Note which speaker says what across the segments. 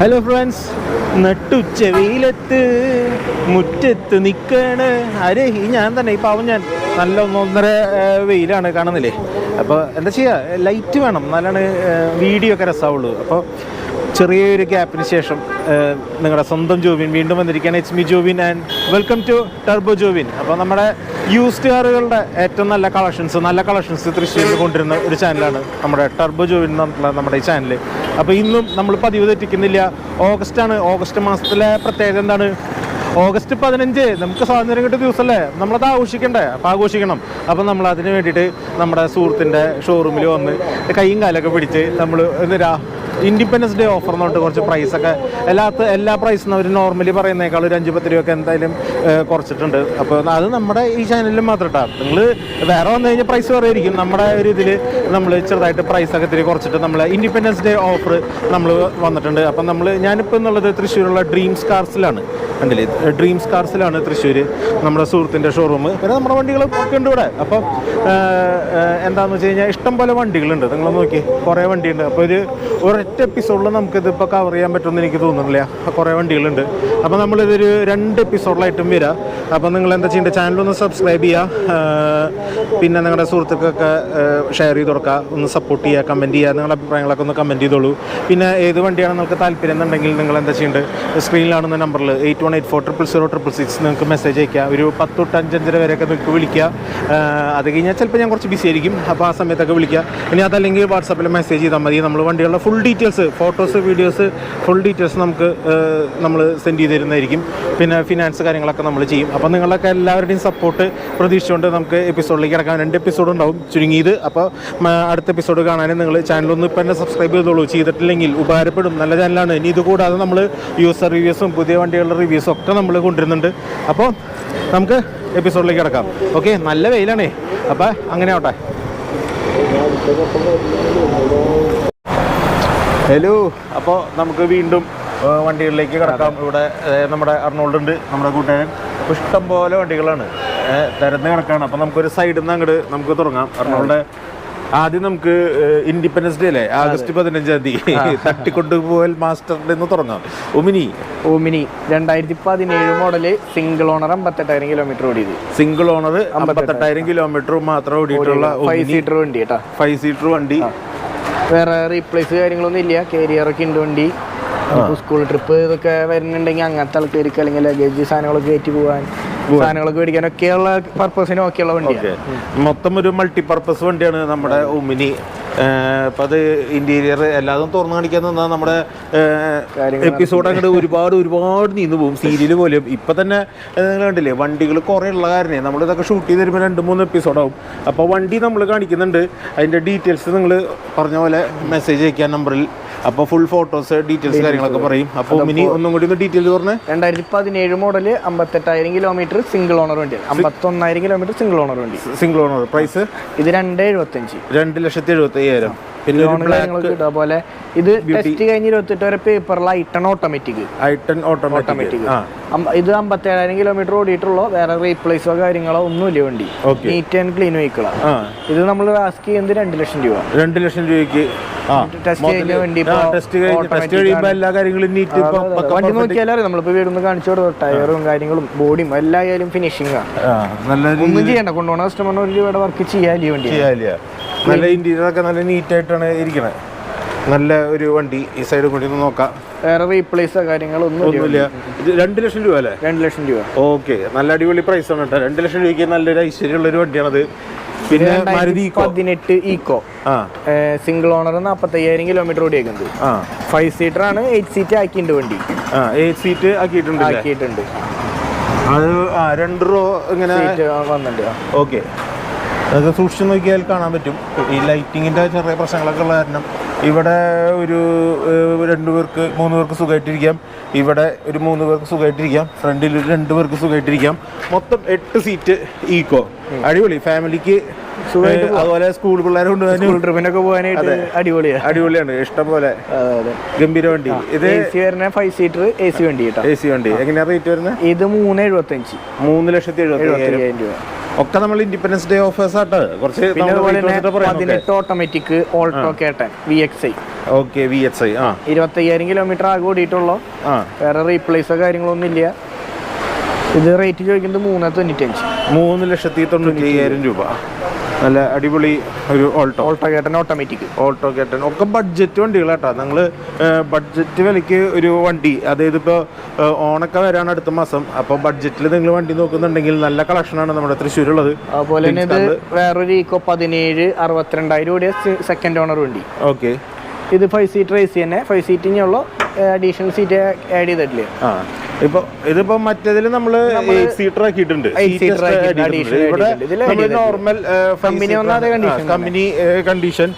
Speaker 1: Hello friends, നട്ടുച്ച വെയിലത്ത് മുറ്റത്ത് നിൽക്കണ്. ആരെ ഈ ഞാൻ തന്നെ, ഈ പാവം ഞാൻ. നല്ല ഒന്നൊന്നര വെയിലാണ്, കാണുന്നില്ലേ? അപ്പോൾ എന്താ ചെയ്യുക, ലൈറ്റ് വേണം, നല്ലാണ് വീഡിയോ ഒക്കെ രസമാവുള്ളൂ. അപ്പോൾ ചെറിയൊരു ഗ്യാപ്പിന് ശേഷം നിങ്ങളുടെ സ്വന്തം ജോബിൻ വീണ്ടും വന്നിരിക്കുകയാണ്. It's me Jobin and welcome to turbo Jobin. അപ്പോൾ നമ്മുടെ യൂസ്ഡ് കാറുകളുടെ ഏറ്റവും നല്ല കളക്ഷൻസ് തൃശ്ശൂരിൽ കൊണ്ടുവരുന്ന ഒരു ചാനലാണ് നമ്മുടെ ടർബോ ജോബിൻ എന്നുള്ള നമ്മുടെ ഈ ചാനൽ. അപ്പോൾ ഇന്നും നമ്മൾ പതിവ് തെറ്റിക്കുന്നില്ല. ഓഗസ്റ്റ് മാസത്തിലെ പ്രത്യേകത എന്താണ്? ഓഗസ്റ്റ് 15 നമുക്ക് സ്വാതന്ത്ര്യം കിട്ടിയ ദിവസമല്ലേ, നമ്മളത് ആഘോഷിക്കണ്ടേ? അപ്പോൾ ആഘോഷിക്കണം. അപ്പോൾ നമ്മൾ അതിന് വേണ്ടിയിട്ട് നമ്മുടെ സുഹൃത്തിൻ്റെ ഷോറൂമിൽ വന്ന് കൈയും കാലൊക്കെ പിടിച്ച് നമ്മൾ ഇൻഡിപെൻഡൻസ് ഡേ ഓഫർ എന്ന് പറഞ്ഞിട്ട് കുറച്ച് പ്രൈസൊക്കെ എല്ലാ പ്രൈസും അവർ നോർമലി പറയുന്നേക്കാൾ ഒരു 5-10 രൂപയൊക്കെ എന്തായാലും കുറച്ചിട്ടുണ്ട്. അപ്പോൾ അത് നമ്മുടെ ഈ ചാനലിൽ മാത്രം ഇട്ടാ. നിങ്ങൾ വേറെ വന്നു കഴിഞ്ഞാൽ പ്രൈസ് കുറവായിരിക്കും. നമ്മുടെ ഒരു ഇതിൽ നമ്മൾ ചെറുതായിട്ട് പ്രൈസൊക്കെ ഇത്തിരി കുറച്ചിട്ട് നമ്മൾ ഇൻഡിപെൻഡൻസ് ഡേ ഓഫർ നമ്മൾ വന്നിട്ടുണ്ട്. അപ്പം ഞാനിപ്പോൾ എന്നുള്ളത് തൃശ്ശൂരുള്ള ഡ്രീംസ് കാർസിലാണ്. കണ്ടില്ലേ, ഡ്രീംസ് കാർസിലാണ് തൃശ്ശൂർ നമ്മുടെ സുഹൃത്തിൻ്റെ ഷോറൂം. പിന്നെ നമ്മുടെ വണ്ടികളും ഒക്കെ ഉണ്ട് ഇവിടെ. അപ്പം എന്താണെന്ന് വെച്ച് കഴിഞ്ഞാൽ ഇഷ്ടം പോലെ വണ്ടികളുണ്ട്. നിങ്ങൾ നോക്കി, കുറേ വണ്ടിയുണ്ട്. അപ്പോൾ ഒരൊറ്റ എപ്പിസോഡിൽ നമുക്കിതിപ്പോൾ കവർ ചെയ്യാൻ പറ്റുമെന്ന് എനിക്ക് തോന്നുന്നില്ല. കുറേ വണ്ടികളുണ്ട്. അപ്പോൾ നമ്മളിതൊരു 2 എപ്പിസോഡിലായിട്ടും വരാം. അപ്പോൾ നിങ്ങൾ എന്താ ചെയ്യേണ്ടത്, ചാനലൊന്ന് സബ്സ്ക്രൈബ് ചെയ്യുക, പിന്നെ നിങ്ങളുടെ സുഹൃത്തുക്കൾക്ക് ഷെയർ ചെയ്ത് കൊടുക്കുക, ഒന്ന് സപ്പോർട്ട് ചെയ്യുക, കമൻറ്റ് ചെയ്യുക, നിങ്ങളുടെ അഭിപ്രായങ്ങളൊക്കെ ഒന്ന് കമൻറ്റ് ചെയ്തോളൂ. പിന്നെ ഏത് വണ്ടിയാണ് നിങ്ങൾക്ക് താല്പര്യം എന്നുണ്ടെങ്കിൽ നിങ്ങൾ എന്താ ചെയ്യേണ്ടത്, സ്ക്രീനിലാണെന്ന നമ്പറിൽ 8184000066 നിങ്ങൾക്ക് മെസ്സേജ് അയക്കുക. ഒരു 10 തൊട്ട് 5-5:30 വരെയൊക്കെ നിങ്ങൾക്ക് വിളിക്കുക. അത് കഴിഞ്ഞാൽ ചിലപ്പോൾ ഞാൻ കുറച്ച് ബിസി ആയിരിക്കും. അപ്പോൾ ആ സമയത്തൊക്കെ വിളിക്കുക. ഇനി അതല്ലെങ്കിൽ വാട്സാപ്പിൽ മെസ്സേജ് ചെയ്താൽ മതി. നമ്മൾ വണ്ടികളുടെ full details, photos, videos, full details നമ്മൾ സെൻഡ് ചെയ്ത് തരുന്നതായിരിക്കും. പിന്നെ ഫിനാൻസ് കാര്യങ്ങളൊക്കെ നമ്മൾ ചെയ്യും. അപ്പോൾ നിങ്ങളൊക്കെ എല്ലാവരുടെയും സപ്പോർട്ട് പ്രതീക്ഷിച്ചുകൊണ്ട് നമുക്ക് എപ്പിസോഡിലേക്ക് കിടക്കാം. 2 എപ്പിസോഡ് ഉണ്ടാവും ചുരുങ്ങിയത്. അപ്പോൾ അടുത്ത എപ്പിസോഡ് കാണാനും നിങ്ങൾ ചാനലൊന്നും ഇപ്പം തന്നെ സബ്സ്ക്രൈബ് ചെയ്തോളൂ. ചെയ്തിട്ടില്ലെങ്കിൽ ഉപകാരപ്പെടും, നല്ല ചാനലാണ്. ഇനി ഇതുകൂടാതെ നമ്മൾ യൂസർ റിവ്യൂസും പുതിയ വണ്ടികളുടെ റിവ്യൂസും ഒക്കെ നമ്മൾ കൊണ്ടുവരുന്നുണ്ട്. അപ്പോൾ നമുക്ക് എപ്പിസോഡിലേക്ക് കിടക്കാം. ഓക്കെ, നല്ല വെയിലാണേ. അപ്പോൾ അങ്ങനെ ആവട്ടെ. ഹലോ, അപ്പോൾ നമുക്ക് വീണ്ടും വണ്ടികളിലേക്ക് കിടക്കാം. ഇവിടെ നമ്മുടെ അർണോൾഡ് ഉണ്ട്, നമ്മുടെ കൂട്ടുകാരൻ. അപ്പോൾ ഇഷ്ടം പോലെ വണ്ടികളാണ് തിരഞ്ഞ് കിടക്കാണ്. അപ്പോൾ നമുക്കൊരു സൈഡിൽ നിന്ന് അങ്ങോട്ട് നമുക്ക് തുടങ്ങാം. അർണോൾഡ്, ആദ്യം നമുക്ക് ഇൻഡിപെൻഡൻസ് ഡേ അല്ലേ, ഓഗസ്റ്റ് 15 തട്ടിക്കൊണ്ടുപോകൽ മാസ്റ്ററിൽ നിന്ന് തുടങ്ങാം. Omni
Speaker 2: 2017 model, single owner, 58,000 kilometre ഓടിയത്.
Speaker 1: സിംഗിൾ ഓണർ, 58,000 കിലോമീറ്റർ മാത്രം ഓടിയിട്ടുള്ള
Speaker 2: 5 സീറ്റർ വണ്ടി കേട്ടോ.
Speaker 1: 5 സീറ്റർ വണ്ടി. വേറെ
Speaker 2: റീപ്ലേസ് കാര്യങ്ങളൊന്നും ഇല്ല. കാരിയറൊക്കെ ഉണ്ട് വണ്ടി. സ്കൂൾ ട്രിപ്പ് ഇതൊക്കെ വരുന്നുണ്ടെങ്കിൽ അങ്ങനത്തെ ആൾക്കാർക്ക്, അല്ലെങ്കിൽ ലഗേജ് സാധനങ്ങളൊക്കെ കയറ്റി പോകാൻ, സാധനങ്ങളൊക്കെ മേടിക്കാനൊക്കെയുള്ള പർപ്പസിന് ഒക്കെയുള്ള വണ്ടിയാണ്.
Speaker 1: മൊത്തം ഒരു മൾട്ടിപർപ്പസ് വണ്ടിയാണ് നമ്മുടെ ഒമിനി. അപ്പം അത് ഇന്റീരിയർ എല്ലാതും തുറന്നു കാണിക്കാൻ നിന്നാൽ നമ്മുടെ എപ്പിസോഡ് അങ്ങോട്ട് ഒരുപാട് നീന്നു പോകും, സീരിയൽ പോലും. ഇപ്പം തന്നെ നിങ്ങൾ കണ്ടില്ലേ, വണ്ടികൾ കുറേ ഉള്ള കാരണേ നമ്മളിതൊക്കെ ഷൂട്ട് ചെയ്ത് തരുമ്പോൾ 2-3 എപ്പിസോഡാവും. അപ്പോൾ വണ്ടി നമ്മൾ കാണിക്കുന്നുണ്ട്. അതിൻ്റെ ഡീറ്റെയിൽസ് നിങ്ങൾ പറഞ്ഞ പോലെ മെസ്സേജ് അയക്കാൻ നമ്പറിൽ. അപ്പോൾ ഫുൾ ഫോട്ടോസ്, ഡീറ്റെയിൽസ് കാര്യങ്ങളൊക്കെ പറയും. അപ്പോൾ മിനി ഒന്നും കൂടി ഒന്ന് ഡീറ്റെയിൽ പറഞ്ഞേ.
Speaker 2: 2017 മോഡല്, 58,000 കിലോമീറ്റർ, സിംഗിൾ ഓണർ വണ്ടിയാണ്. 51,000 കിലോമീറ്റർ സിംഗിൾ ഓണർ വണ്ടി.
Speaker 1: Single owner. പ്രൈസ്
Speaker 2: ഇത് 2,75,000.
Speaker 1: 2,75,000.
Speaker 2: പിന്നെ അതുപോലെ ഇത് ടെസ്റ്റ് കഴിഞ്ഞ് 28 വരെ പേപ്പറിൽ ഐട്ടൺ ഓട്ടോമാറ്റിക്. ഇത് 57,000 കിലോമീറ്റർ ഓടിയിട്ടുള്ളൂ. വേറെ റീപ്ലേസോ കാര്യങ്ങളോ ഒന്നുമില്ല വണ്ടി. നീറ്റ് ആൻഡ് ക്ലീൻ വെഹിക്കിളാണ്. ഇത് നമ്മൾ ആസ്ക് ചെയ്യുന്നത് 2 ലക്ഷം രൂപ.
Speaker 1: 2 ലക്ഷം രൂപയ്ക്ക്
Speaker 2: ടെസ്റ്റ് കഴിഞ്ഞ വണ്ടി. വണ്ടി നോക്കിയാലും നമ്മളിപ്പോ വീടൊന്ന് കാണിച്ചു കൊടുക്കും. ടയറും കാര്യങ്ങളും ബോഡിയും എല്ലായാലും ഫിനിഷിംഗ് ആണ്. ഒന്നും ചെയ്യണ്ട, കൊണ്ടുപോകുന്ന കസ്റ്റമറിന് 1 രൂപയുടെ വർക്ക് ചെയ്യാലേ വണ്ടി.
Speaker 1: നല്ല ഇന്റീരിയർ ഒക്കെ നല്ല നീറ്റ് ആയിട്ടാണ് ഇരിക്കണത്. നല്ല ഒരു വണ്ടി. ഈ സൈഡ് കൂടി ഒന്ന് നോക്കാം.
Speaker 2: വേറെ റീപ്ലേസോ കാര്യങ്ങളൊന്നും
Speaker 1: ഒന്നുമില്ല. ഇത് 2 ലക്ഷം രൂപ അല്ലേ?
Speaker 2: 2 ലക്ഷം രൂപ.
Speaker 1: ഓക്കെ, നല്ല അടിപൊളി പ്രൈസ് ആണ് കേട്ടോ. 2 ലക്ഷം രൂപയ്ക്ക് നല്ലൊരു ഐശ്വര്യമുള്ള ഒരു വണ്ടിയാണത്. പിന്നെ
Speaker 2: 2018 ഈക്കോ, സിംഗിൾ ഓണർ, 45,000 കിലോമീറ്റർ ഓടിയേക്കുന്നത്. 5 സീറ്റർ ആണ്. 8 സീറ്റ് ആക്കിയിട്ടുണ്ട് വണ്ടി.
Speaker 1: 8 സീറ്റ് ആക്കിയിട്ടുണ്ട്. അത് 2 റോ ഇങ്ങനെ
Speaker 2: വന്നിട്ടുണ്ട്.
Speaker 1: ഓക്കെ, അത് സൂക്ഷിച്ച് നോക്കിയാൽ കാണാൻ പറ്റും. ഈ ലൈറ്റിങ്ങിൻ്റെ ചെറിയ പ്രശ്നങ്ങളൊക്കെ ഉള്ള കാരണം ഇവിടെ ഒരു 2 പേർക്ക് 3 പേർക്ക് സുഖമായിട്ടിരിക്കാം. ഇവിടെ ഒരു 3 പേർക്ക് സുഖമായിട്ടിരിക്കാം. ഫ്രണ്ടിൽ 2 പേർക്ക് സുഖമായിട്ടിരിക്കാം. മൊത്തം 8 സീറ്റ് ഈക്കോ. അടിപൊളി ഫാമിലിക്ക്. അതുപോലെ സ്കൂൾ പിള്ളേരെ
Speaker 2: കൊണ്ടുപോകാനായിട്ട്
Speaker 1: അടിപൊളിയാണ്. ഇഷ്ടം പോലെ ഗംഭീര വണ്ടി. ഇത്
Speaker 2: 5 സീറ്റർ എ സി വണ്ടി.
Speaker 1: എ സി വണ്ടി. എങ്ങനെയാ റേറ്റ് വരുന്നത്?
Speaker 2: ഇത് 3,75,000.
Speaker 1: 3,75,000 രൂപ. ഒക്കെ നമ്മൾ ഇൻഡിപെൻഡൻസ് ഡേ ഓഫേഴ്സ് ആയിട്ട് കുറച്ച്
Speaker 2: പിന്നെ അതുപോലെ തന്നെ 18 automatic Alto K ten VXI.
Speaker 1: Okay VXI
Speaker 2: 25,000 kilometre ആകെ ഓടിയിട്ടുള്ളൂ. വേറെ റീപ്ലേസോ കാര്യങ്ങളൊന്നും ഇല്ല. ഇത് റേറ്റ് ചോദിക്കുന്നത്
Speaker 1: 3,95,000 രൂപ. നല്ല അടിപൊളി ഒരു
Speaker 2: ഓൾട്ടോ കേട്ടൻ ഓട്ടോമാറ്റിക്.
Speaker 1: ഓൾട്ടോ കേട്ടൻ ഒക്കെ ബഡ്ജറ്റ് വണ്ടികളാട്ടോ. നിങ്ങൾ ബഡ്ജറ്റ് വിലയ്ക്ക് ഒരു വണ്ടി, അതായത് ഇപ്പോൾ ഓണൊക്കെ വരാണ് അടുത്ത മാസം. അപ്പോൾ ബഡ്ജറ്റിൽ നിങ്ങൾ വണ്ടി നോക്കുന്നുണ്ടെങ്കിൽ നല്ല കളക്ഷനാണ് നമ്മുടെ തൃശ്ശൂരുള്ളത്.
Speaker 2: അതുപോലെ തന്നെ ഇത് വേറൊരു ഈക്കോ 17 62,000 രൂപ സെക്കൻഡ് ഓണർ വണ്ടി.
Speaker 1: ഓക്കെ,
Speaker 2: ഇത് 5 സീറ്റർ AC തന്നെ. 5 സീറ്റിനുള്ള അഡീഷണൽ സീറ്റ് ആഡ് ചെയ്തിട്ടില്ലേ?
Speaker 1: ഇതിപ്പോ മറ്റേതിൽ നമ്മള് 8 സീറ്റർ ആക്കിയിട്ടുണ്ട്. ഇവിടെ നോർമൽ കമ്പനി കണ്ടീഷൻ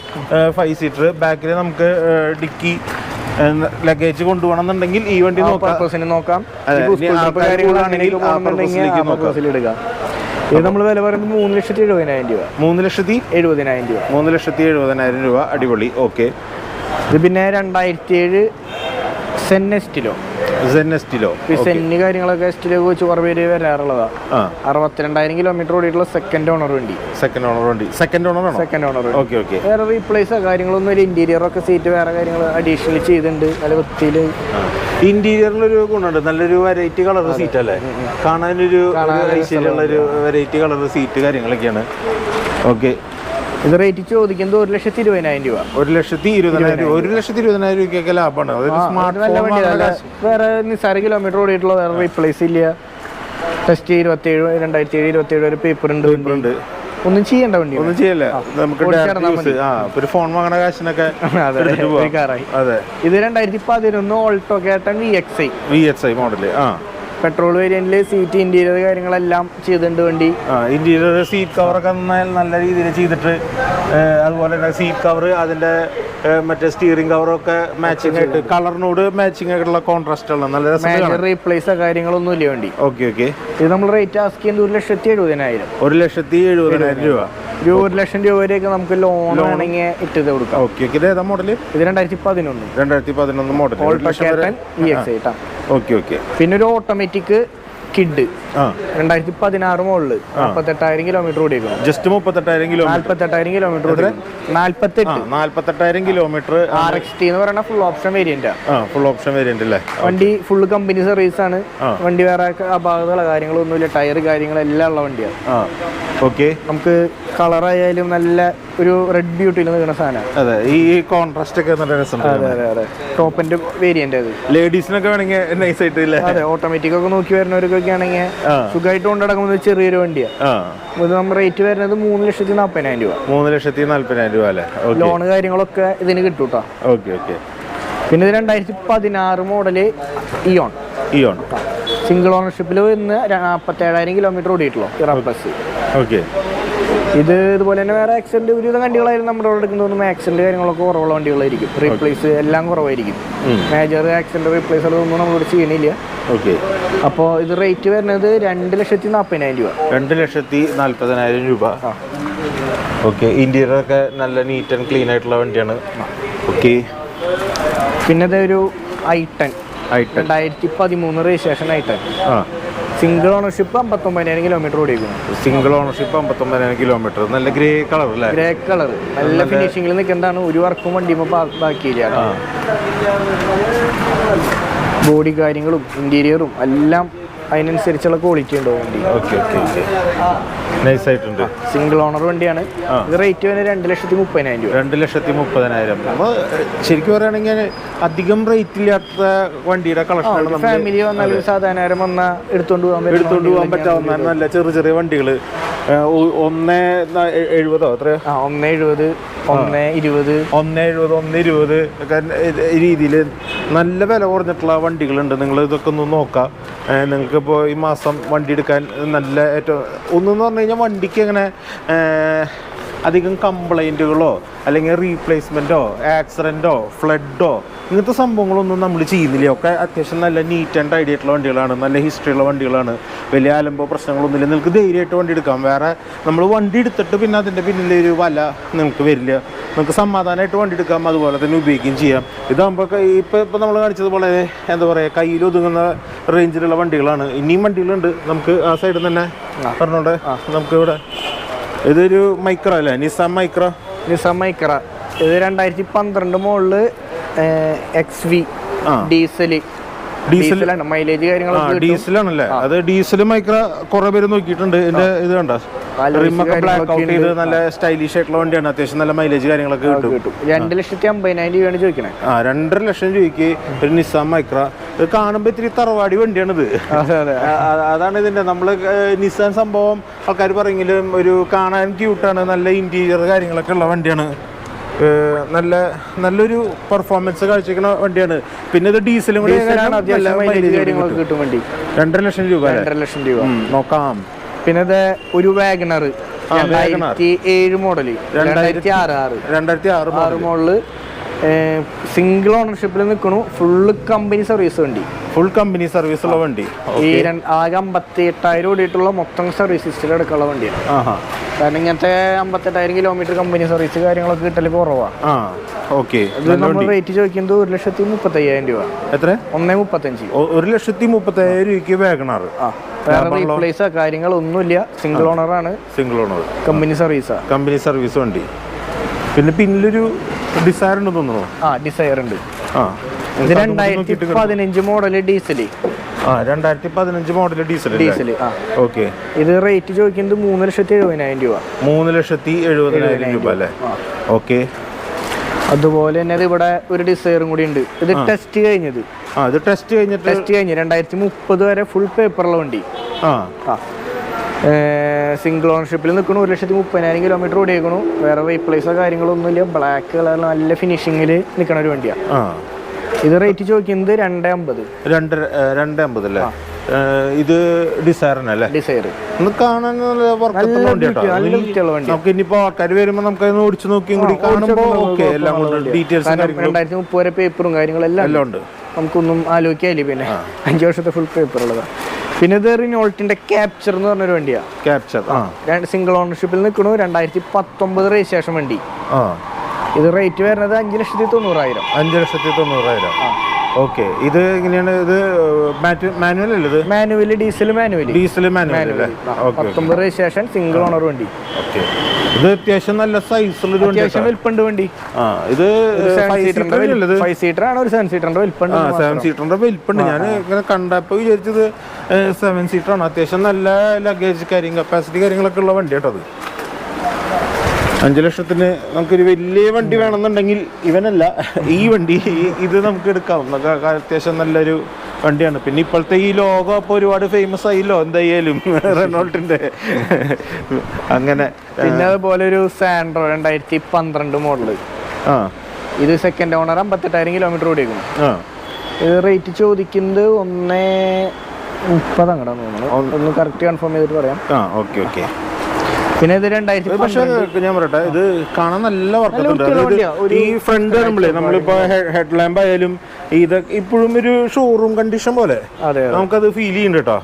Speaker 1: 5 സീറ്റർ. ബാക്കിൽ നമുക്ക് ഡിക്കി ലഗേജ് കൊണ്ടുപോകണമെന്നുണ്ടെങ്കിൽ ഈ വണ്ടി നോക്കാം.
Speaker 2: ഇത് നമ്മൾ വില പറയുന്നത് 3,70,000 രൂപ.
Speaker 1: 3,70,000 രൂപ. അടിപൊളി. ഓക്കെ,
Speaker 2: ഇത് പിന്നെ 2007 സെന്നിലോ സെന്നി കാര്യങ്ങളൊക്കെ എസ്റ്റിലോ വെച്ച് കുറെ പേര് വരാറുള്ളതാ. 62,000 കിലോമീറ്റർ ഓടിയിട്ടുള്ള സെക്കൻഡ് ഓണർ വണ്ടി. വേറെ റീപ്ലേസോ കാര്യങ്ങളൊന്നും ഇല്ല. ഇന്റീരിയർ ഒക്കെ സീറ്റ് വേറെ കാര്യങ്ങൾ അഡീഷണൽ ചെയ്തിട്ടുണ്ട്. നല്ല വൃത്തിയില്
Speaker 1: ഇന്റീരിയറിലൊരു ഗുണമുണ്ട്. നല്ലൊരു വെറൈറ്റി കളർ സീറ്റ് അല്ലേ, കാണാനൊരു വെറൈറ്റി കളർ സീറ്റ് കാര്യങ്ങളൊക്കെയാണ്. ഓക്കെ,
Speaker 2: ഇത് റേറ്റ് ചോദിക്കുന്നത് 1,20,000 രൂപ.
Speaker 1: 1,20,000 രൂപയ്ക്കൊക്കെ ലാഭമാണ്.
Speaker 2: വേറെ നിസ്സാര കിലോമീറ്റർ ഓടിയിട്ടുള്ള വേറെ റീപ്ലേസ് ഇല്ല. ടെസ്റ്റ് 2007 വരെ പേപ്പർ ഉണ്ട്. ഒന്നും ചെയ്യേണ്ട വണ്ടി,
Speaker 1: ഒന്നും ചെയ്യല്ല. നമുക്ക് ഒരു ഫോൺ വാങ്ങണ കാശിനൊക്കെ.
Speaker 2: ഇത് 2011 Alto K ten VXI
Speaker 1: model.
Speaker 2: Petrol വേരിയന്റില് സീറ്റ് ഇന്റീരിയർ കാര്യങ്ങളെല്ലാം ചെയ്തിട്ടുണ്ട് വണ്ടി.
Speaker 1: ഇന്റീരിയർ സീറ്റ് കവറൊക്കെ നല്ല രീതിയിൽ ചെയ്തിട്ട്, അതുപോലെ തന്നെ സീറ്റ് കവർ അതിന്റെ മറ്റേ സ്റ്റിയറിംഗ് കവറൊക്കെ മാച്ചിങ് ആയിട്ട് കളറിനോട് മാച്ചിങ് ആയിട്ടുള്ള കോൺട്രാസ്റ്റ് ഉള്ള നല്ല രസം.
Speaker 2: റീപ്ലേസോ കാര്യങ്ങളൊന്നും ഇല്ല വണ്ടി.
Speaker 1: ഓക്കെ,
Speaker 2: ഇത് നമ്മൾ റേറ്റ് ആസ്ക് ചെയ്യുന്നത് 1,70,000.
Speaker 1: 1,70,000 രൂപ.
Speaker 2: 1,00,000 രൂപ വരെയൊക്കെ നമുക്ക് ലോൺ വേണമെങ്കിൽ ഇട്ടത് കൊടുക്കാം.
Speaker 1: ഓക്കെ, ഇത് ഏതാ മോഡല്?
Speaker 2: ഇത് 2011
Speaker 1: model
Speaker 2: Alto K ten VXI.
Speaker 1: Okay.
Speaker 2: പിന്നെ ഒരു ഓട്ടോമാറ്റിക് കിഡ് 2016 മോഡല് 48,000 കിലോമീറ്റർ ഓടിക്കണം.
Speaker 1: Just 38,000 kilometre.
Speaker 2: 48,000 kilometre
Speaker 1: 48,000 kilometre.
Speaker 2: RXT എന്ന് പറയുന്ന ഫുൾ ഓപ്ഷൻ വേരിയന്റ്.
Speaker 1: അല്ലേ?
Speaker 2: വണ്ടി ഫുൾ കമ്പനി സർവീസ് ആണ്. വണ്ടി വേറെ അപാകതകളോ കാര്യങ്ങളൊന്നുമില്ല. ടയർ കാര്യങ്ങളെല്ലാം ഉള്ള വണ്ടിയാണ്.
Speaker 1: ഓക്കെ,
Speaker 2: നമുക്ക് കളർ ആയാലും നല്ല ഒരു റെഡ് ബ്യൂട്ടിയിൽ നിൽക്കുന്ന സാധനമാണ്.
Speaker 1: അതെ, ഈ കോൺട്രാസ്റ്റ് ഒക്കെ നല്ല രസമുണ്ട്.
Speaker 2: അതെ, ടോപ്പിന്റെ വേരിയന്റ് അത്
Speaker 1: ലേഡീസിനൊക്കെ വേണമെങ്കിൽ നൈസ് ആയിട്ടില്ല.
Speaker 2: അതെ, ഓട്ടോമാറ്റിക് ഒക്കെ നോക്കി വരുന്നവർക്കൊക്കെ ആണെങ്കിൽ സുഖമായിട്ട് കൊണ്ടുനടക്കുന്നത് ചെറിയൊരു വണ്ടിയാണ്. ഇത് നമ്മൾ റേറ്റ് വരുന്നത് 3,40,000 രൂപ.
Speaker 1: 3,40,000 രൂപ അല്ലേ?
Speaker 2: ലോണ് കാര്യങ്ങളൊക്കെ ഇതിന് കിട്ടും കേട്ടോ.
Speaker 1: ഓക്കെ.
Speaker 2: പിന്നെ ഇത് 2016 മോഡല് ഇയോൺ സിംഗിൾ ഓണർഷിപ്പിൽ ഇന്ന് 47,000 കിലോമീറ്റർ ഓടിയിട്ടുള്ളൂ. പ്ലസ്.
Speaker 1: ഓക്കെ,
Speaker 2: ഇത് ഇതുപോലെ തന്നെ വേറെ ആക്സിഡന്റ് ഒരുവിധം വണ്ടികളായിരുന്നു നമ്മുടെ അവിടെ എടുക്കുന്നതൊന്നും ആക്സിഡന്റ് കാര്യങ്ങളൊക്കെ കുറവുള്ള വണ്ടികളായിരിക്കും. റീപ്ലേസ് എല്ലാം കുറവായിരിക്കും. മേജർ ആക്സിഡന്റ് റീപ്ലേസുകളൊന്നും നമ്മളിവിടെ ചെയ്യണില്ല.
Speaker 1: ഓക്കെ,
Speaker 2: അപ്പോൾ ഇത് റേറ്റ് വരുന്നത് 2,40,000 രൂപ.
Speaker 1: 2,40,000 രൂപ. ഓക്കെ, ഇന്റീരിയർ ഒക്കെ നല്ല നീറ്റ് ആൻഡ് ക്ലീൻ ആയിട്ടുള്ള വണ്ടിയാണ്. ഓക്കെ,
Speaker 2: പിന്നെ ഇതൊരു I10 2013 registration I10. Single ownership 59,000 kilometre ഓടിക്കുന്നു.
Speaker 1: Single ownership 59,000 kilometre. നല്ല ഗ്രേ കളർ അല്ലേ?
Speaker 2: ഗ്രേ കളർ നല്ല ഫിനിഷിംഗിൽ നിൽക്കുന്നതാണ്. ഒരു വർക്കും വണ്ടിയുമ്പോൾ ബാക്കിയില്ല. ബോഡി കാര്യങ്ങളും ഇന്റീരിയറും എല്ലാം അതിനനുസരിച്ചുള്ള ക്വാളിറ്റി ഉണ്ടോ വണ്ടി.
Speaker 1: ഓക്കെ, നൈസ് ആയിട്ടുണ്ട്.
Speaker 2: സിംഗിൾ ഓണർ വണ്ടിയാണ്. ഇത് റേറ്റ് വരുന്നത് 2,30,000 രൂപ.
Speaker 1: 2,30,000. അപ്പോൾ ശരിക്കും പറയുകയാണെങ്കിൽ അധികം റേറ്റ് ഇല്ലാത്ത വണ്ടിയുടെ കളക്ഷൻ.
Speaker 2: ഫാമിലി വന്നാലും സാധാരണ വന്നാൽ എടുത്തോണ്ട്
Speaker 1: പോകാൻ പറ്റാവുന്ന നല്ല ചെറിയ വണ്ടികൾ. 1,70 എത്രയോ?
Speaker 2: 1,70, 1,20,
Speaker 1: 1,20 ഒക്കെ രീതിയിൽ നല്ല വില കുറഞ്ഞിട്ടുള്ള വണ്ടികളുണ്ട്. നിങ്ങൾ ഇതൊക്കെ ഒന്ന് നോക്കാം. നിങ്ങൾക്കിപ്പോൾ ഈ മാസം വണ്ടി എടുക്കാൻ നല്ല ഏറ്റവും ഒന്നെന്ന് പറഞ്ഞു കഴിഞ്ഞാൽ വണ്ടിക്ക് അങ്ങനെ അധികം കംപ്ലൈൻറ്റുകളോ അല്ലെങ്കിൽ റീപ്ലേസ്മെൻറ്റോ ആക്സിഡൻറ്റോ ഫ്ലഡോ ഇങ്ങനത്തെ സംഭവങ്ങളൊന്നും നമ്മൾ ചെയ്യുന്നില്ല. ഒക്കെ അത്യാവശ്യം നല്ല നീറ്റ് ആൻഡ് ടൈഡി ആയിട്ടുള്ള വണ്ടികളാണ്, നല്ല ഹിസ്റ്ററിയുള്ള വണ്ടികളാണ്. വലിയ ആലമ്പോ പ്രശ്നങ്ങളൊന്നുമില്ല. നിങ്ങൾക്ക് ധൈര്യമായിട്ട് വണ്ടി എടുക്കാം. വേറെ നമ്മൾ വണ്ടി എടുത്തിട്ട് പിന്നെ അതിൻ്റെ പിന്നിലൊരു വല നിങ്ങൾക്ക് വരില്ല. നിങ്ങൾക്ക് സമാധാനമായിട്ട് വണ്ടി എടുക്കാം, അതുപോലെ തന്നെ ഉപയോഗിക്കുകയും ചെയ്യാം. ഇതാകുമ്പോൾ ഇപ്പോൾ നമ്മൾ കാണിച്ചതുപോലെ എന്താ പറയുക, കയ്യിൽ ഒതുങ്ങുന്ന റേഞ്ചിലുള്ള വണ്ടികളാണ്. ഇനിയും വണ്ടികളുണ്ട് നമുക്ക് ആ സൈഡിൽ തന്നെ പറഞ്ഞോണ്ട്. നമുക്ക് ഇവിടെ ഇതൊരു മൈക്ര അല്ലേ, നിസാൻ മൈക്ര.
Speaker 2: ഇത് 2012 മോഡല് XV ഡീസലാണ്. മൈലേജ് കാര്യങ്ങളൊക്കെ
Speaker 1: ഡീസലാണല്ലേ? അത് ഡീസൽ മൈക്ര കുറെ പേര് നോക്കിയിട്ടുണ്ട്. ഇതിന്റെ ഇത് കണ്ട റിമൊക്കെ ബ്ലാക്ക് ഔട്ട് ചെയ്ത് നല്ല സ്റ്റൈലിഷ് ആയിട്ടുള്ള വണ്ടിയാണ്. അത്യാവശ്യം നല്ല മൈലേജ് കാര്യങ്ങളൊക്കെ കിട്ടും.
Speaker 2: 2,50,000 രൂപയാണ് ചോദിക്കണേ.
Speaker 1: 2.5 ലക്ഷം രൂപയ്ക്ക് ഒരു നിസാൻ മൈക്ര. ഇത് കാണുമ്പോൾ ഇത്തിരി തറവാടി വണ്ടിയാണിത്. അതാണ് ഇതിന്റെ നമ്മൾ നിസാൻ സംഭവം ആൾക്കാർ പറയെങ്കിലും ഒരു കാണാൻ ക്യൂട്ടാണ്, നല്ല ഇന്റീരിയർ കാര്യങ്ങളൊക്കെ ഉള്ള വണ്ടിയാണ്. നല്ലൊരു പെർഫോമൻസ് കാഴ്ചവെക്കുന്ന വണ്ടിയാണ്. പിന്നെ ഇത് ഡീസലും കൂടി 2.5 ലക്ഷം രൂപ. നോക്കാം.
Speaker 2: പിന്നെ ഇത് ഒരു വാഗണർ 2007 മോഡല്, 2006 മോഡല്, സിംഗിൾ ഓണർഷിപ്പിൽ നിൽക്കണു. ഫുള്ള് കമ്പനി സർവീസ് വണ്ടി.
Speaker 1: ഫുൾ കമ്പനി സർവീസ് ഉള്ള വണ്ടി.
Speaker 2: ഈ ആകെ 58,000 ഓടിയിട്ടുള്ള മൊത്തം സർവീസ് ഹിസ്റ്ററി എടുക്കാനുള്ള വണ്ടിയാണ്. കാരണം ഇങ്ങനത്തെ 58,000 കിലോമീറ്റർ കമ്പനി സർവീസ് കാര്യങ്ങളൊക്കെ കിട്ടല് കുറവാണ്. നമ്മൾ റേറ്റ് ചോദിക്കുന്നത് 1,35,000 രൂപ.
Speaker 1: എത്ര?
Speaker 2: 1,35,000.
Speaker 1: 1,35,000 രൂപയ്ക്ക് വാഗണർ.
Speaker 2: വേറെ റീപ്ലേസോ കാര്യങ്ങളൊന്നുമില്ല. സിംഗിൾ ഓണർ ആണ്.
Speaker 1: സിംഗിൾ ഓണർ
Speaker 2: കമ്പനി സർവീസാ.
Speaker 1: കമ്പനി സർവീസ് വണ്ടി. പിന്നെ പിന്നിലൊരു ഡിസയർ ഉണ്ട് തോന്നുന്നു.
Speaker 2: ഡിസയർ ഉണ്ട്. ഇത് 2015 model diesel.
Speaker 1: 2015 model diesel. Okay.
Speaker 2: ഇത് റേറ്റ് ചോദിക്കുന്നത് 3,70,000 രൂപ.
Speaker 1: 3,70,000 രൂപ അല്ലേ? ഓക്കെ.
Speaker 2: അതുപോലെ തന്നെ ഇവിടെ ഒരു ഡിസയറും കൂടി ഉണ്ട്. ഇത് ടെസ്റ്റ് കഴിഞ്ഞത്.
Speaker 1: ഇത് ടെസ്റ്റ് കഴിഞ്ഞ്
Speaker 2: 2030 വരെ ഫുൾ പേപ്പറുള്ള വണ്ടി. സിംഗിൾ ഓണർഷിപ്പിൽ നിൽക്കണു. 1,30,000 കിലോമീറ്റർ ഓടിയേക്കണു. വേറെ റീപ്ലേസോ കാര്യങ്ങളൊന്നുമില്ല. ബ്ലാക്ക് കളർ നല്ല ഫിനിഷിങ്ങിൽ നിൽക്കണ ഒരു വണ്ടിയാണ്. ഇത് റേറ്റ് ചോദിക്കുന്നത്
Speaker 1: 250 അല്ലേ? ഇത് ഡിസയറിനല്ലേ?
Speaker 2: ഡിസയർ
Speaker 1: കാണാൻ നമുക്ക് ഇനിയിപ്പോ ആൾക്കാർ വരുമ്പോ നമുക്ക് ഓടിച്ചു നോക്കിയും കൂടി കാണുമ്പോൾ എല്ലാം ഡീറ്റെയിൽസ്
Speaker 2: 2030 വരെ പേപ്പറും കാര്യങ്ങളെല്ലാം ഉണ്ട്. നമുക്കൊന്നും ആലോചിക്കാല്ലേ. പിന്നെ 5 വർഷത്തെ ഫുൾ പേപ്പർ ഉള്ളതാണ്. പിന്നെ ഇത് റിനോൾട്ടിന്റെ ക്യാപ്ചർ എന്ന് പറഞ്ഞൊരു വണ്ടിയാണ്.
Speaker 1: ക്യാപ്ചർ
Speaker 2: സിംഗിൾ ഓണർഷിപ്പിൽ നിൽക്കണു. 2019 രജിസ്ട്രേഷൻ വണ്ടി. ഇത് റേറ്റ് വരുന്നത് 5,90,000.
Speaker 1: 5,90,000. ഓക്കെ. ഇത് എങ്ങനെയാണ്? ഇത് മാനുവൽ അല്ലേ? ഇത്
Speaker 2: manual diesel manual 19 registration single owner വണ്ടി.
Speaker 1: ഓക്കെ. ഇത് അത്യാവശ്യം നല്ല സൈസുള്ള വണ്ടി.
Speaker 2: അത്യാവശ്യം വലിപ്പുണ്ട് വണ്ടി.
Speaker 1: ഇത് 5
Speaker 2: സീറ്റർ ആണ്. ഒരു 7 സീറ്ററിന്റെ വലിപ്പുണ്ട്.
Speaker 1: 7 സീറ്ററിന്റെ വലിപ്പുണ്ട്. ഞാൻ ഇങ്ങനെ കണ്ടപ്പോൾ വിചാരിച്ചത് 7 സീറ്റർ ആണ്. അത്യാവശ്യം നല്ല ലഗേജ് ക്യാരിങ് കപ്പാസിറ്റി കാര്യങ്ങളൊക്കെ ഉള്ള വണ്ടി കേട്ടോ. അത് 5 ലക്ഷത്തിന് നമുക്കൊരു വലിയ വണ്ടി വേണമെന്നുണ്ടെങ്കിൽ ഇവനല്ല, ഈ വണ്ടി ഇത് നമുക്ക് എടുക്കാം. അത്യാവശ്യം നല്ലൊരു വണ്ടിയാണ്. പിന്നെ ഇപ്പോഴത്തെ ഈ ലോഗോ അപ്പോൾ ഒരുപാട് ഫേമസ് ആയില്ലോ എന്തായാലും റെനോൾട്ടിന്റെ. അങ്ങനെ
Speaker 2: പിന്നെ അതുപോലെ ഒരു സാൻഡ്രോ 2012 മോഡല്. ഇത് സെക്കൻഡ് ഓണർ 58,000 കിലോമീറ്റർ ഓടിയേക്കും. ഇത് റേറ്റ് ചോദിക്കുന്നത് 1,30,000 അങ്ങോട്ടാണ് തോന്നുന്നു. ഒന്ന് കറക്റ്റ് കൺഫേം ചെയ്തിട്ട് പറയാം.
Speaker 1: Okay okay.
Speaker 2: പിന്നെ ഇത് 2000.
Speaker 1: പക്ഷെ ഞാൻ പറയട്ടെ, ഇത് കാണാൻ നല്ല വർക്കുണ്ട്. ഈ ഫ്രണ്ട് വരുമ്പോഴേ നമ്മളിപ്പോ ഹെഡ് ലാമ്പ് ആയാലും ഇത് ഇപ്പോഴും ഒരു ഷോറൂം കണ്ടീഷൻ പോലെ നമുക്കത് ഫീൽ ചെയ്യുന്നുണ്ട് കേട്ടോ.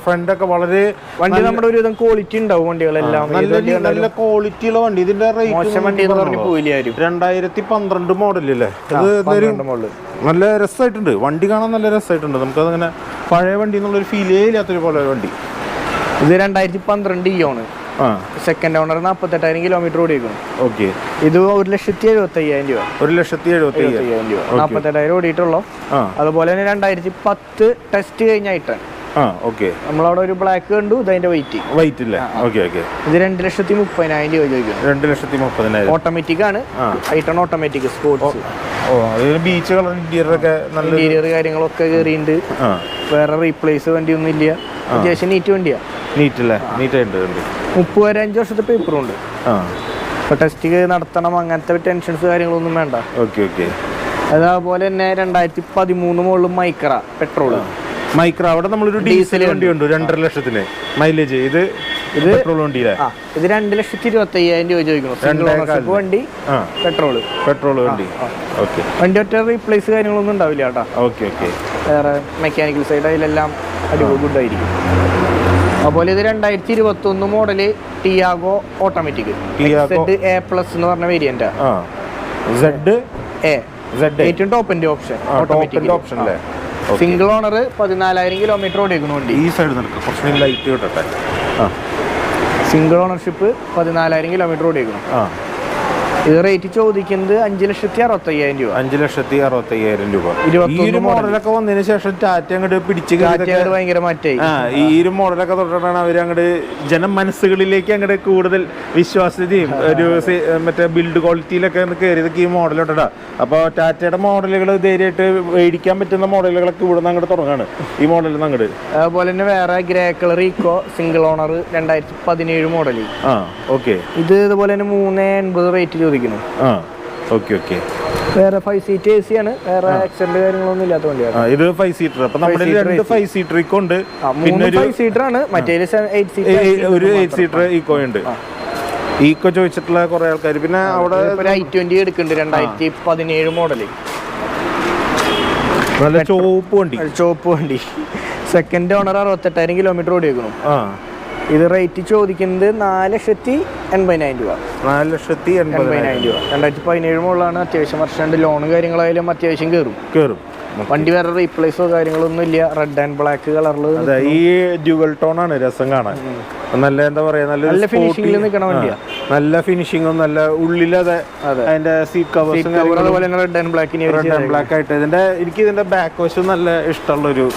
Speaker 1: ഫ്രണ്ടൊക്കെ വളരെ
Speaker 2: വണ്ടി നമ്മുടെ ഒരു ക്വാളിറ്റി ഉണ്ടാവും. വണ്ടികളെല്ലാം
Speaker 1: നല്ല ക്വാളിറ്റി ഉള്ള വണ്ടി. ഇതിന്റെ റേറ്റ് 2012 മോഡലല്ലേ? നല്ല രസമായിട്ടുണ്ട്. വണ്ടി കാണാൻ നല്ല രസമായിട്ടുണ്ട്. നമുക്കതങ്ങനെ പഴയ വണ്ടി എന്നുള്ളൊരു ഫീലേ ഇല്ലാത്തൊരു പോലെ വണ്ടി.
Speaker 2: ഇത് 2012 ഇയോണ്. സെക്കൻഡ് ഓണർ 48,000 കിലോമീറ്റർ ഓടിയിരിക്കുന്നു.
Speaker 1: ഓക്കെ.
Speaker 2: ഇത് 1,75,000 രൂപ.
Speaker 1: 1,75,000
Speaker 2: രൂപ. 48,000 ഓടിയിട്ടുള്ളൂ. അതുപോലെ തന്നെ 2010 ടെസ്റ്റ് കഴിഞ്ഞായിട്ടാണ്. നമ്മളവിടെ ഒരു ബ്ലാക്ക് കണ്ടു. ഇത് അതിന്റെ വൈറ്റ് ഇല്ല. ഇത് 2,30,000 രൂപ ചോദിക്കുന്നു.
Speaker 1: 2,30,000.
Speaker 2: ഓട്ടോമാറ്റിക് ആണ്. ഐട്ടൺ automatic sports.
Speaker 1: Beach colour
Speaker 2: interior കാര്യങ്ങളൊക്കെ കയറിയിട്ടുണ്ട്. വേറെ റീപ്ലേസ് വണ്ടിയൊന്നും ഇല്ല. അത്യാവശ്യം നീറ്റ് വണ്ടിയാ. 35 വർഷത്തെ പേപ്പറും ഉണ്ട്. ടെസ്റ്റ് നടത്തണം അങ്ങനത്തെ ടെൻഷൻസ് കാര്യങ്ങളൊന്നും വേണ്ട. അതേപോലെ തന്നെ 2013 മോഡൽ മൈക്ര പെട്രോൾ.
Speaker 1: അവിടെ നമ്മളൊരു ഡീസൽ വണ്ടി ഉണ്ട് 2.5 ലക്ഷത്തിന് മൈലേജ്. ഇത്
Speaker 2: ഇത്
Speaker 1: പെട്രോൾ വണ്ടിയിലെ
Speaker 2: ഇത് 2,25,000 രൂപ ചോദിക്കണം. സിംഗിൾ ഓണർഷിപ്പ് വണ്ടി,
Speaker 1: പെട്രോൾ വണ്ടി. ഓക്കെ,
Speaker 2: വണ്ടി ഒറ്റ റീപ്ലേസ് കാര്യങ്ങളൊന്നും ഉണ്ടാവില്ല കേട്ടോ.
Speaker 1: Okay okay. വേറെ
Speaker 2: മെക്കാനിക്കൽ സൈഡ് അതിലെല്ലാം അടിപൊളി ഗുഡായിരിക്കും. അതുപോലെ ഇത് 2021 മോഡല് ടിയാഗോ ഓട്ടോമാറ്റിക് ZA+ എന്ന് പറഞ്ഞ വേരിയന്റ്. ഏറ്റവും ടോപ്പിന്റെ option automatic. Single owner 14,000 kilometre ഓടിക്കുന്നു വണ്ടി.
Speaker 1: ഈ സൈഡ് കുറച്ച് ലൈറ്റ് കിട്ടട്ടെ.
Speaker 2: സിംഗിൾ ഓണർഷിപ്പ് 14,000 കിലോമീറ്റർ ഓടിക്കുന്നു. ഇത് റേറ്റ് ചോദിക്കുന്നത് 5,65,000 രൂപ.
Speaker 1: 5,65,000 രൂപ. ഈ ഒരു മോഡലൊക്കെ വന്നതിന് ശേഷം ടാറ്റ അങ്ങോട്ട് പിടിച്ച്
Speaker 2: ഭയങ്കര മാറ്റായി.
Speaker 1: ഈ ഒരു മോഡലൊക്കെ തൊട്ടിട്ടാണ് അവർ അങ്ങോട്ട് ജനമനസ്സുകളിലേക്ക് അങ്ങോട്ട് കൂടുതൽ വിശ്വാസ്യതയും ഒരു മറ്റേ ബിൽഡ് ക്വാളിറ്റിയിലൊക്കെ കയറിയതൊക്കെ ഈ മോഡൽ തൊട്ടാ. അപ്പോൾ ടാറ്റയുടെ മോഡലുകൾ ധൈര്യമായിട്ട് മേടിക്കാൻ പറ്റുന്ന മോഡലുകളൊക്കെ ഇവിടെ നിന്ന് അങ്ങോട്ട് തുടങ്ങാണ് ഈ മോഡലിൽ നിന്ന് അങ്ങോട്ട്.
Speaker 2: അതുപോലെ തന്നെ വേറെ grey colour Eeco single owner 2017 model.
Speaker 1: Okay.
Speaker 2: ഇത് ഇതുപോലെ തന്നെ 380 റേറ്റ് ചോദിക്കുന്നു. വേറെ 5 സീറ്റ് AC ആണ്. വേറെ ആക്സിഡന്റ് കാര്യങ്ങളൊന്നും ഇല്ലാത്ത വണ്ടിയാണ്.
Speaker 1: ഇത് 5 സീറ്റർ. അപ്പൊ നമ്മുടെ 2 5 സീറ്റർ ഈക്കോ ഉണ്ട്,
Speaker 2: പിന്നെ ഒരു 5 സീറ്റർ ആണ്. മറ്റേ 8 സീറ്റർ,
Speaker 1: ഒരു 8 സീറ്റർ ഈക്കോ ഉണ്ട്. ഈക്കോ ചോദിച്ചിട്ടുള്ള കുറെ ആൾക്കാർ. പിന്നെ അവിടെ
Speaker 2: i20 എടുക്കുന്നുണ്ട് 2017 മോഡല്.
Speaker 1: നല്ല ചോപ്പ് വണ്ടി.
Speaker 2: സെക്കൻഡ് ഓണർ 68,000 കിലോമീറ്റർ ഓടിയേക്കുന്നു. ഇത് റേറ്റ് ചോദിക്കുന്നത് 4,80,000 രൂപ.
Speaker 1: 4,80,000 രൂപ.
Speaker 2: 2017 മുകളിലാണ്. അത്യാവശ്യം വർഷം ലോൺ കാര്യങ്ങളായാലും അത്യാവശ്യം കയറും. വണ്ടി വേറെ റീപ്ലേസോ കാര്യങ്ങളൊന്നും ഇല്ല. റെഡ് ആൻഡ് ബ്ലാക്ക് കളറിൽ.
Speaker 1: ഈ ഡ്യുവൽ ടോൺ ആണ് രസം കാണാൻ. നല്ല എന്താ പറയാ, നല്ല
Speaker 2: ഫിനിഷിംഗിൽ നിൽക്കണ വണ്ടിയാ.
Speaker 1: നല്ല ഫിനിഷിങ്ങും നല്ല ഉള്ളിലതെ അതിന്റെ സീറ്റ് കവേഴ്സും
Speaker 2: അതുപോലെ റെഡ് ആൻഡ്
Speaker 1: ബ്ലാക്ക് ആയിട്ട്. എനിക്ക് ഇതിന്റെ ബാക്ക് വശം നല്ല ഇഷ്ടമുള്ളൊരു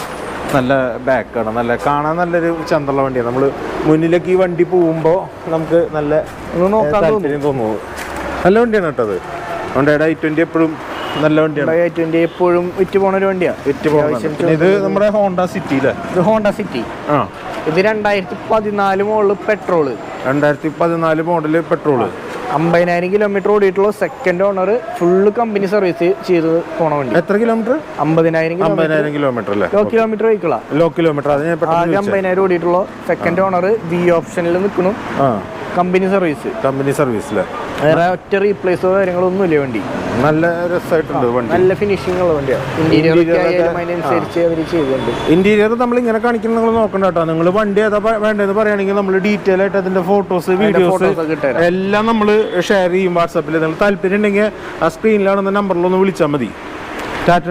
Speaker 1: നല്ല ബാക്കാണ്. നല്ല കാണാൻ നല്ലൊരു ചന്തമുള്ള വണ്ടിയാണ്. നമ്മൾ മുന്നിലേക്ക് ഈ വണ്ടി പോകുമ്പോൾ നമുക്ക് നല്ല താല്പര്യം തോന്നുന്നു. നല്ല വണ്ടിയാണ് കേട്ടോ അത്. ഹോണ്ടയുടെ i20 എപ്പോഴും നല്ല വണ്ടിയാണ്.
Speaker 2: i20 എപ്പോഴും വിറ്റ് പോണ ഒരു വണ്ടിയാണ്.
Speaker 1: ഇത് നമ്മുടെ ഹോണ്ട സിറ്റി അല്ലേ?
Speaker 2: ഇത് ഹോണ്ട സിറ്റി. ഇത് 2014 model petrol.
Speaker 1: 2014 model petrol.
Speaker 2: 50,000 kilometre ഓടിയിട്ടുള്ള second owner. Full company service ചെയ്ത് പോണ വണ്ടി.
Speaker 1: എത്ര കിലോമീറ്റർ?
Speaker 2: 50,000
Speaker 1: കിലോമീറ്റർ അല്ലേ?
Speaker 2: ലോ കിലോമീറ്റർ വെഹിക്കിളാ.
Speaker 1: Low kilometre.
Speaker 2: 50,000 ഓടിയിട്ടുള്ള സെക്കൻഡ് ഓണർ. വി ഓപ്ഷനിൽ നിൽക്കുന്നു. Company service. വേറെ ഒറ്റ റീപ്ലേസോ കാര്യങ്ങളൊന്നും ഇല്ല വണ്ടി.
Speaker 1: നല്ല രസമായിട്ടുണ്ട് വണ്ടി.
Speaker 2: നല്ല ഫിനിഷിംഗ് ഉള്ള വണ്ടിയാണ്. ഇന്റീരിയർ അതിനനുസരിച്ച് അവർ ചെയ്തിട്ടുണ്ട്.
Speaker 1: ഇന്റീരിയർ നമ്മൾ ഇങ്ങനെ കാണിക്കുന്നത് നിങ്ങൾ നോക്കണ്ട കേട്ടോ. നിങ്ങൾ വണ്ടി ഏതാ വേണ്ടതെന്ന് പറയുകയാണെങ്കിൽ നമ്മൾ ഡീറ്റെയിൽ ആയിട്ട് അതിന്റെ ഫോട്ടോസ് വീഡിയോസ് എല്ലാം നമ്മൾ ഷെയർ ചെയ്യും വാട്സാപ്പിൽ. നിങ്ങൾ താല്പര്യം ഉണ്ടെങ്കിൽ ആ സ്ക്രീനിലാണെന്ന നമ്പറിലൊന്ന് വിളിച്ചാൽ മതി. ടാറ്റ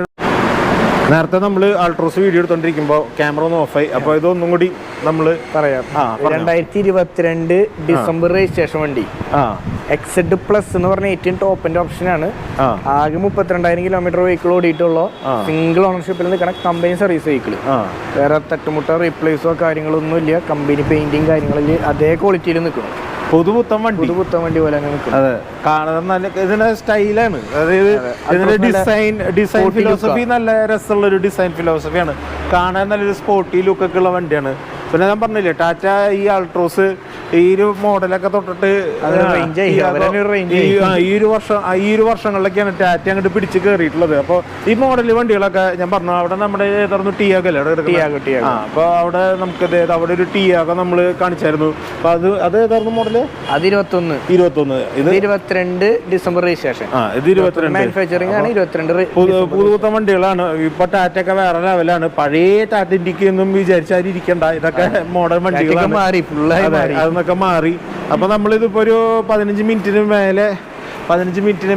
Speaker 1: നേരത്തെ നമ്മൾ അൾട്രോസ് വീഡിയോ എടുത്തോണ്ടിരിക്കുമ്പോൾ ക്യാമറ ഒന്ന് ഓഫായി. അപ്പോൾ ഇതൊന്നും കൂടി നമ്മൾ
Speaker 2: പറയാം. 2022 ഡിസംബർ രജിസ്ട്രേഷൻ വണ്ടി. XZ+ എന്ന് പറഞ്ഞ ഏറ്റവും ടോപ്പിന്റെ ഓപ്ഷനാണ്. ആകെ 32,000 കിലോമീറ്റർ വെഹിക്കിൾ ഓടിയിട്ടുള്ള സിംഗിൾ ഓണർഷിപ്പിൽ നിൽക്കണ കമ്പനി സർവീസ് വെഹിക്കിൾ. വേറെ തട്ടുമുട്ട റീപ്ലേസോ കാര്യങ്ങളൊന്നും ഇല്ല. കമ്പനി പെയിന്റിങ് കാര്യങ്ങളിൽ അതേ ക്വാളിറ്റിയിൽ നിൽക്കണം. പുതുപുത്തൻ വണ്ടി പോലെ തന്നെ നിൽക്കും.
Speaker 1: അതെ, കാണാൻ നല്ല ഇതിന്റെ സ്റ്റൈലാണ്. അതായത് ഇതിന്റെ ഡിസൈൻ ഫിലോസഫി നല്ല രസമുള്ള ഒരു ഡിസൈൻ ഫിലോസഫിയാണ്. കാണാൻ നല്ലൊരു സ്പോർട്ടി ലുക്കൊക്കെ ഉള്ള വണ്ടിയാണ്. പിന്നെ ഞാൻ പറഞ്ഞില്ലേ, ടാറ്റ ഈ അൾട്രോസ് ഈ ഒരു മോഡലൊക്കെ തൊട്ടിട്ട് ഈ ഒരു വർഷങ്ങളിലൊക്കെയാണ് ടാറ്റ അങ്ങോട്ട് പിടിച്ച് കയറിയിട്ടുള്ളത്. അപ്പോൾ ഈ മോഡൽ വണ്ടികളൊക്കെ ഞാൻ പറഞ്ഞു. അവിടെ നമ്മുടെ ഏതായിരുന്നു ടിയാഗോ അല്ലേ? അപ്പോൾ അവിടെ നമുക്ക് അവിടെ ഒരു ടിയാഗോ നമ്മൾ കാണിച്ചായിരുന്നു. അപ്പൊ അത് ഏതായിരുന്നു മോഡല്?
Speaker 2: അത് 21. ഇത് 22 ഡിസംബർ രജിസ്ട്രേഷൻ.
Speaker 1: ഇത് 22
Speaker 2: മാനുഫാക്ചറിംഗ് ആണ്. 22
Speaker 1: പുതുപുത്തൻ വണ്ടികളാണ്. ഇപ്പൊ ടാറ്റ ഒക്കെ വേറെ ലെവലാണ്. പഴയ ടാറ്റ ഇന്ത്യക്ക് ഒന്നും വിചാരിച്ചായിരിക്കണ്ട. ഇതൊക്കെ മോഡേൺ വണ്ടികളാണ്. അതൊക്കെ മാറി. അപ്പൊ നമ്മളിതിപ്പോ ഒരു 15 മിനിറ്റിന്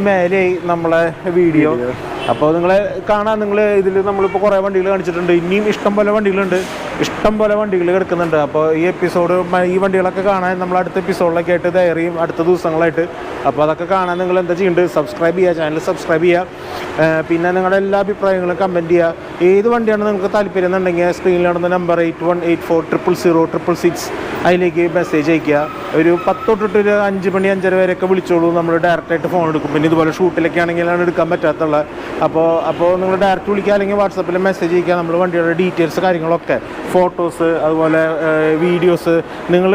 Speaker 1: മേലെയായി നമ്മളെ വീഡിയോ. അപ്പോൾ നിങ്ങളെ കാണാൻ ഇതിൽ നമ്മളിപ്പോൾ കുറേ വണ്ടികൾ കാണിച്ചിട്ടുണ്ട്. ഇനിയും ഇഷ്ടം പോലെ വണ്ടികൾ കിടക്കുന്നുണ്ട്. അപ്പോൾ ഈ എപ്പിസോഡ് ഈ വണ്ടികളൊക്കെ കാണാൻ നമ്മൾ അടുത്ത എപ്പിസോഡിലൊക്കെ ആയിട്ട് തയ്യാറിയും അടുത്ത ദിവസങ്ങളായിട്ട്. അപ്പോൾ അതൊക്കെ കാണാൻ നിങ്ങൾ എന്താ ചെയ്യേണ്ടത്? സബ്സ്ക്രൈബ് ചെയ്യുക, ചാനൽ സബ്സ്ക്രൈബ് ചെയ്യുക. പിന്നെ നിങ്ങളുടെ എല്ലാ അഭിപ്രായങ്ങളും കമൻറ്റ് ചെയ്യുക. ഏത് വണ്ടിയാണ് നിങ്ങൾക്ക് താല്പര്യം എന്നുണ്ടെങ്കിൽ സ്ക്രീനിലാണെന്ന നമ്പർ 8184000666 അതിലേക്ക് മെസ്സേജ് അയയ്ക്കുക. ഒരു 10 തൊട്ടിട്ട് ഒരു 5 മണി 5:30 വരെയൊക്കെ വിളിച്ചോളൂ. നമ്മൾ ഡയറക്റ്റായിട്ട് ഫോൺ എടുക്കും. പിന്നെ ഇതുപോലെ ഷൂട്ടിലൊക്കെ ആണെങ്കിലാണ് എടുക്കാൻ പറ്റാത്തുള്ള. അപ്പോൾ നിങ്ങൾ ഡയറക്റ്റ് വിളിക്കുക, അല്ലെങ്കിൽ വാട്സാപ്പിൽ മെസ്സേജ് അയക്കുക. നമ്മൾ വണ്ടിയുടെ ഡീറ്റെയിൽസ് കാര്യങ്ങളൊക്കെ, ഫോട്ടോസ്, അതുപോലെ വീഡിയോസ്, നിങ്ങൾ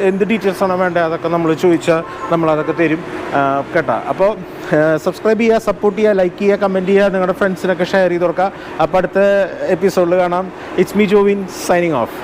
Speaker 1: എന്ത് ഡീറ്റെയിൽസാണോ വേണ്ടത് അതൊക്കെ നമ്മൾ ചോദിച്ചാൽ നമ്മളതൊക്കെ തരും കേട്ടോ. അപ്പോൾ സബ്സ്ക്രൈബ് ചെയ്യുക, സപ്പോർട്ട് ചെയ്യുക, ലൈക്ക് ചെയ്യുക, കമൻറ്റ് ചെയ്യുക, നിങ്ങളുടെ ഫ്രണ്ട്സിനൊക്കെ ഷെയർ ചെയ്ത് കൊടുക്കുക. അപ്പോൾ അടുത്ത എപ്പിസോഡിൽ കാണാം. It's me Jovin signing off.